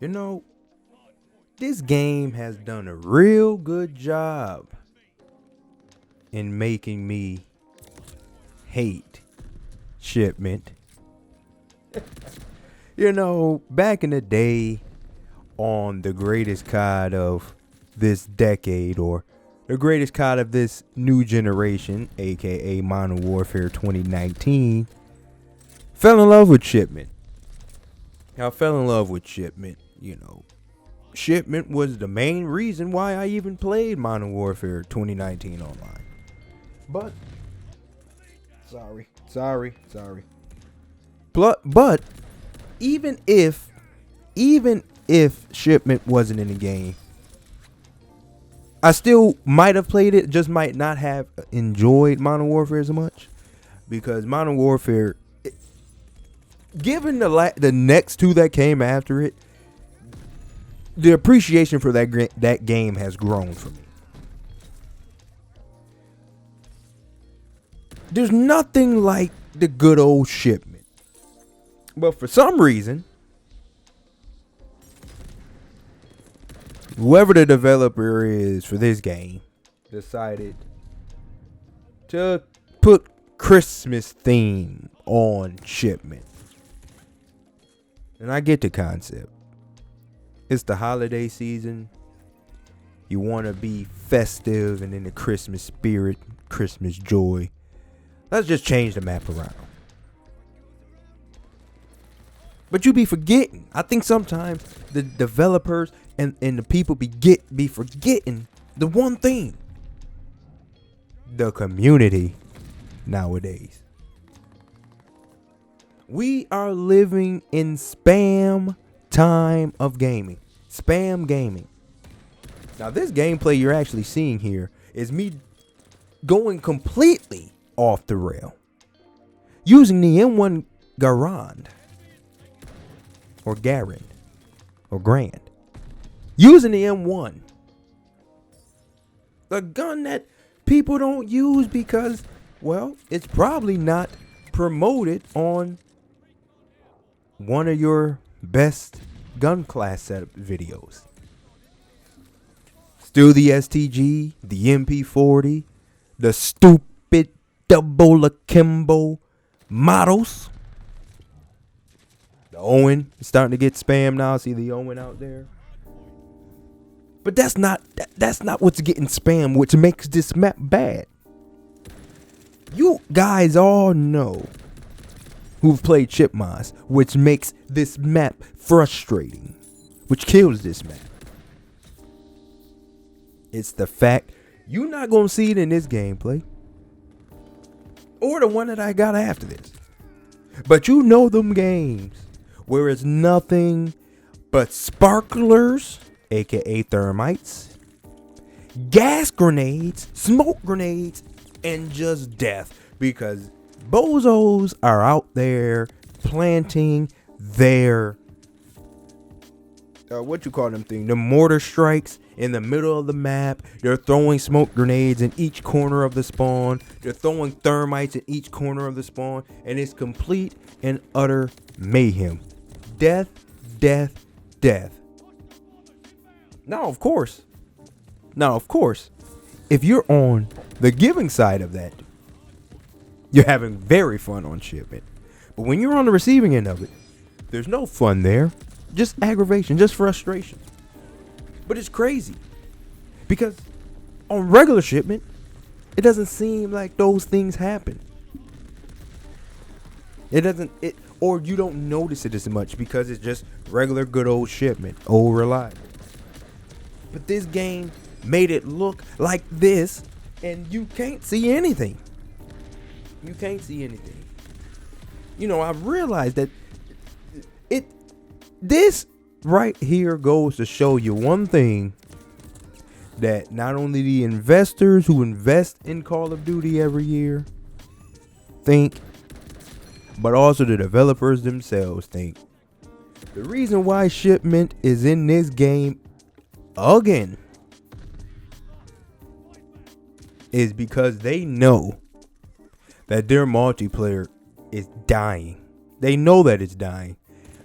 You know, this game has done a real good job in making me hate shipment. Back in the day, on the greatest COD of this decade, or the greatest COD of this new generation, aka Modern Warfare 2019, fell in love with shipment. I fell in love with shipment. Shipment was the main reason why I even played Modern Warfare 2019 online. But sorry. But even if shipment wasn't in the game, I still might have played it, just might not have enjoyed Modern Warfare as much, because Modern Warfare, given the next two that came after it, the appreciation for that game has grown for me. There's nothing like the good old shipment. But for some reason, whoever the developer is for this game decided to put Christmas theme on shipment. And I get the concept. It's the holiday season. You want to be festive and in the Christmas spirit, Christmas joy. Let's just change the map around. But you be forgetting. I think sometimes the developers and the people be forgetting the one thing. The community nowadays. We are living in spam time of gaming. Spam gaming. Now, this gameplay you're actually seeing here is me going completely off the rail, using the M1 Garand or Garand or Grand, using the M1, the gun that people don't use because, well, it's probably not promoted on one of your best gun class setup videos. Still the STG, the MP40, the stupid double akimbo models. The Owen is starting to get spammed now. See the Owen out there. But that's not what's getting spammed, which makes this map bad. You guys all know who've played SHIPMAS, which makes this map frustrating, which kills this map. It's the fact you're not going to see it in this gameplay, or the one that I got after this. But you know them games where it's nothing but sparklers, aka thermites, gas grenades, smoke grenades, and just death, because bozos are out there planting their the mortar strikes in the middle of the map. They're throwing smoke grenades in each corner of the spawn. They're throwing thermites in each corner of the spawn, and it's complete and utter mayhem. Death. Now, of course, if you're on the giving side of that, you're having very fun on shipment. But when you're on the receiving end of it, there's no fun there. Just aggravation, just frustration. But it's crazy, because on regular shipment, it doesn't seem like those things happen. Or you don't notice it as much because it's just regular good old shipment, old reliable. But this game made it look like this, and you can't see anything. I've realized that this right here goes to show you one thing, that not only the investors who invest in Call of Duty every year think, but also the developers themselves think. The reason why shipment is in this game again is because they know that their multiplayer is dying. They know that it's dying.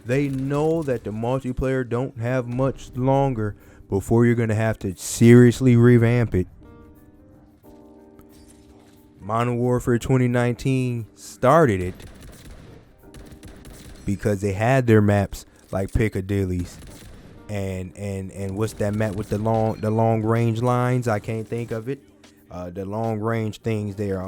They know that the multiplayer don't have much longer before you're going to have to seriously revamp it. Modern Warfare 2019 started it because they had their maps like Piccadilly's and what's that map with the long range lines? I can't think of it. The long range things there.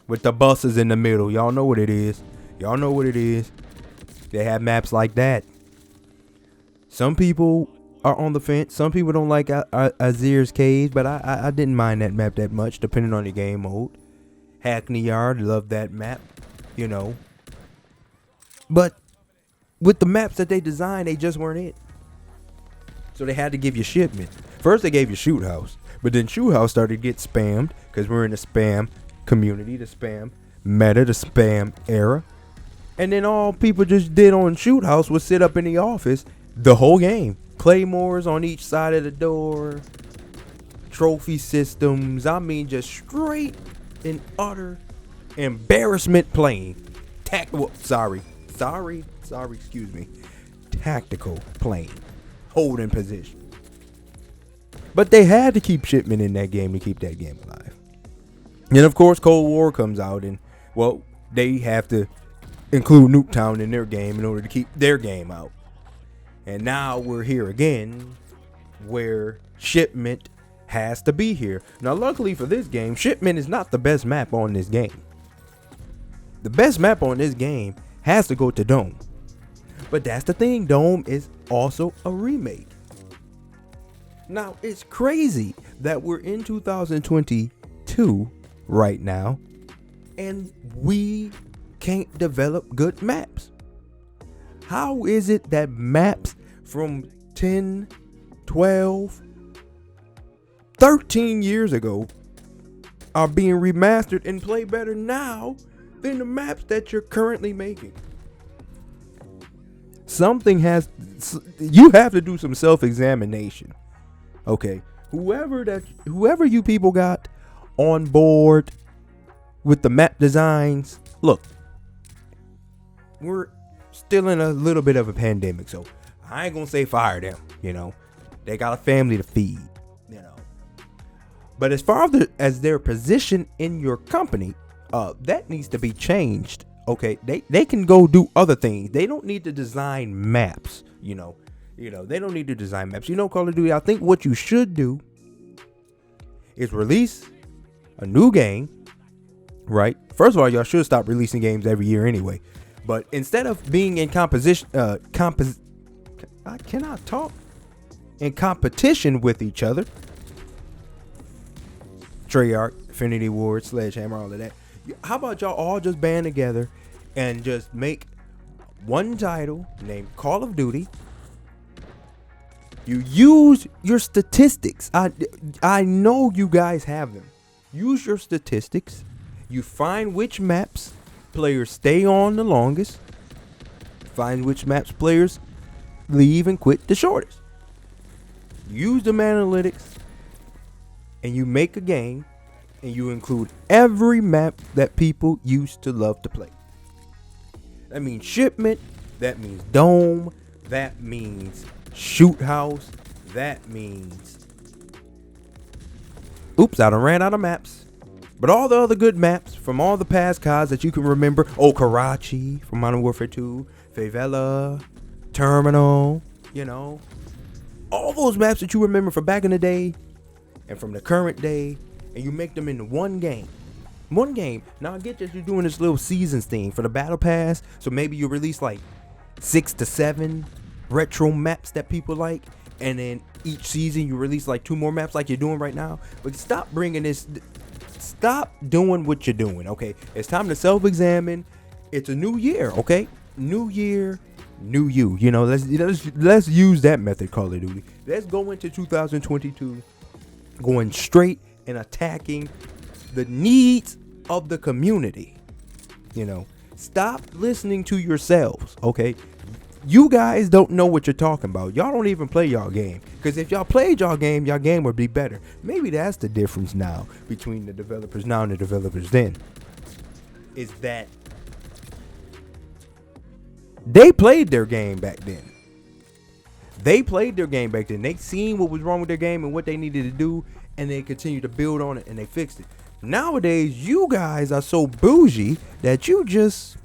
With the buses in the middle. Y'all know what it is. They have maps like that. Some people are on the fence. Some people don't like Azir's Cave, but I didn't mind that map that much, depending on the game mode. Hackney Yard, love that map, you know. But with the maps that they designed, they just weren't it. So they had to give you Shipment. First they gave you Shoot House, but then Shoot House started to get spammed because we're in the spam community, the spam meta, the spam era. And then all people just did on Shoot House was sit up in the office the whole game. Claymores on each side of the door. Trophy systems. I mean, just straight and utter embarrassment playing. Excuse me. Tactical playing. Holding position. But they had to keep Shipment in that game to keep that game alive. And of course, Cold War comes out and, well, they have to include Nuketown in their game in order to keep their game out. And now we're here again where Shipment has to be here. Now, luckily for this game, Shipment is not the best map on this game. The best map on this game has to go to Dome. But that's the thing, Dome is also a remake. Now, it's crazy that we're in 2022 right now and we can't develop good maps. How is it that maps from 10, 12, 13 years ago are being remastered and play better now than the maps that you're currently making? You have to do some self-examination. Okay, whoever you people got on board with the map designs, look, we're still in a little bit of a pandemic, so I ain't gonna say fire them, you know. They got a family to feed, you know. But as far as their position in your company, that needs to be changed. Okay, they can go do other things. They don't need to design maps, you know. They don't need to design maps. Call of Duty, I think what you should do is release a new game, right? First of all, y'all should stop releasing games every year anyway. But instead of being in competition with each other, Treyarch, Infinity Ward, Sledgehammer, all of that. How about y'all all just band together and just make one title named Call of Duty? You use your statistics. I know you guys have them. Use your statistics. You find which maps players stay on the longest. Find which maps players leave and quit the shortest. Use them analytics and you make a game and you include every map that people used to love to play. That means Shipment, that means Dome, that means Shoot House, that means... Oops, I done ran out of maps. But all the other good maps from all the past CODs that you can remember. Oh, Karachi from Modern Warfare 2, Favela, Terminal, all those maps that you remember from back in the day and from the current day, and you make them into one game. One game. Now I get that you're doing this little seasons thing for the battle pass, so maybe you release like 6 to 7 retro maps that people like, and then each season you release like 2 more maps like you're doing right now. But stop doing what you're doing, okay? It's time to self-examine. It's a new year, okay? New year, new you. Let's use that method, Call of Duty. Let's go into 2022 going straight and attacking the needs of the community. Stop listening to yourselves, okay? You guys don't know what you're talking about. Y'all don't even play y'all game. Because if y'all played y'all game would be better. Maybe that's the difference now between the developers now and the developers then. Is that They played their game back then. They seen what was wrong with their game and what they needed to do, and they continued to build on it, and they fixed it. Nowadays, you guys are so bougie that you just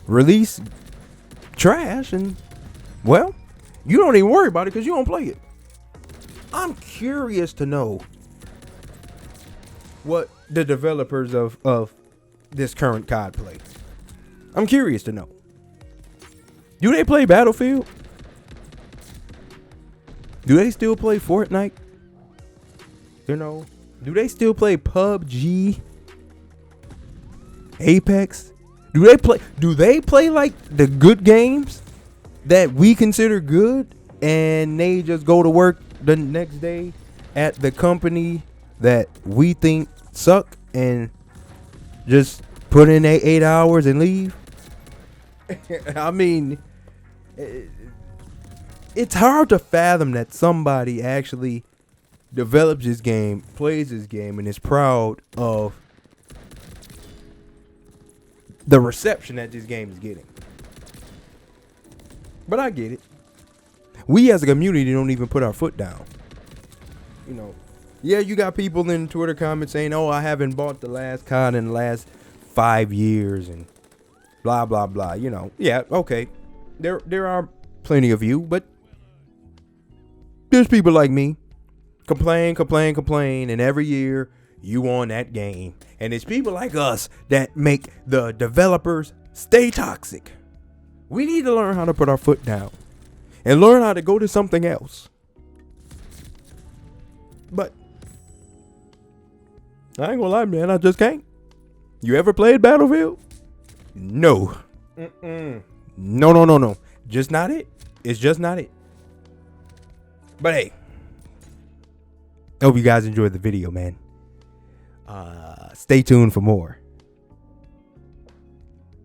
release trash, and well, you don't even worry about it because you don't play it. I'm curious to know what the developers of this current COD play. I'm curious to know. Do they play Battlefield? Do they still play Fortnite? You know, do they still play PUBG? Apex? Do they play like the good games that we consider good, and they just go to work the next day at the company that we think suck and just put in 8 hours and leave? I mean, it's hard to fathom that somebody actually develops this game, plays this game, and is proud of the reception that this game is getting. But I get it. We as a community don't even put our foot down. You know, yeah, you got people in Twitter comments saying, "Oh, I haven't bought the last COD in the last 5 years," and blah blah blah. You know, yeah, okay. There are plenty of you, but there's people like me, complain, and every year you on that game. And it's people like us that make the developers stay toxic. We need to learn how to put our foot down and learn how to go to something else. But I ain't gonna lie, man, I just can't. You ever played Battlefield? No. No. Just not it. It's just not it. But hey, I hope you guys enjoyed the video, man. Stay tuned for more.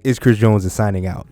It's Chris Jones is signing out.